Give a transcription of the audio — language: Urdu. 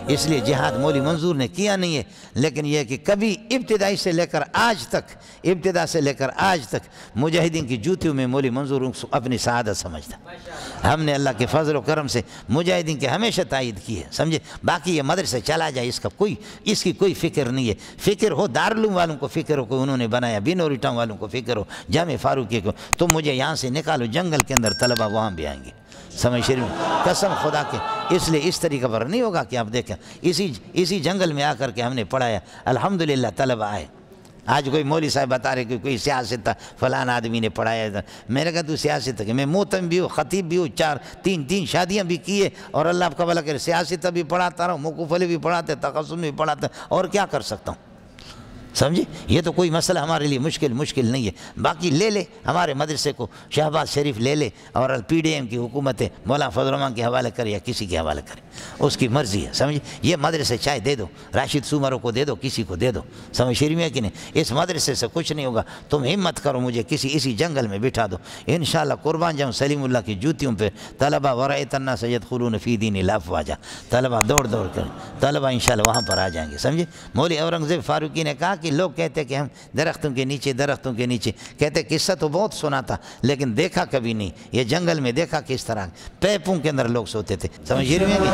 اس لیے جہاد مولی منظور نے کیا نہیں ہے، لیکن یہ کہ کبھی ابتدا سے لے کر آج تک مجاہدین کی جوتیوں میں مولی منظور اپنی سعادت سمجھتا۔ ہم نے اللہ کے فضل و کرم سے مجاہدین کے ہمیشہ تائید کی ہے، سمجھے۔ باقی یہ مدرسہ چلا جائے اس کی کوئی فکر نہیں ہے۔ فکر ہو دارالعلوم والوں کو، فکر ہو کہ انہوں نے بنایا، بینوری ٹاؤن والوں کو فکر ہو، جامع فاروقی کو، تو مجھے یہاں سے نکالو، جنگل کے اندر طلبہ وہاں بھی آئیں گے، سمجھ شریف میں قسم خدا کے۔ اس لیے اس طریقہ پر نہیں ہوگا کہ آپ دیکھیں اسی جنگل میں آ کر کے ہم نے پڑھایا، الحمدللہ طلبہ آئے۔ آج کوئی مولوی صاحب بتا رہے کہ کوئی سیاست تھا، فلان آدمی نے پڑھایا تھا۔ میں نے کہا تو سیاست کہ میں محتم بھی ہوں، خطیب بھی ہوں، تین شادیاں بھی کیے، اور اللہ کا بھلا کرے سیاست بھی پڑھاتا رہا، موقوف علی بھی پڑھاتے، تقسم بھی پڑھاتا، اور کیا کر سکتا ہوں، سمجھے۔ یہ تو کوئی مسئلہ ہمارے لیے مشکل نہیں ہے۔ باقی لے ہمارے مدرسے کو شہباز شریف لے لے، اور پی ڈی ایم کی حکومت ہے مولانا فضل الرحمان کے حوالے کرے یا کسی کے حوالے کرے، اس کی مرضی ہے، سمجھے۔ یہ مدرسے چاہے دے دو، راشد سومرو کو دے دو، کسی کو دے دو، سمجھ شریف میں کہ نہیں۔ اس مدرسے سے کچھ نہیں ہوگا، تم ہمت کرو مجھے اسی جنگل میں بٹھا دو، انشاءاللہ قربان جاؤں سلیم اللہ کی جوتیوں پہ۔ طلبہ ورائت الناس یدخلون فی دین اللہ افواجا، طلبہ دوڑ کر طلبہ انشاءاللہ وہاں پر آ جائیں گے، سمجھے۔ مولوی اورنگزیب فاروقی نے کہا کہ لوگ کہتے کہ ہم درختوں کے نیچے، کہتے قصہ تو بہت سنا تھا لیکن دیکھا کبھی نہیں، یہ جنگل میں دیکھا کس طرح پیپوں کے اندر لوگ سوتے تھے، سمجھ رہے ہیں کہ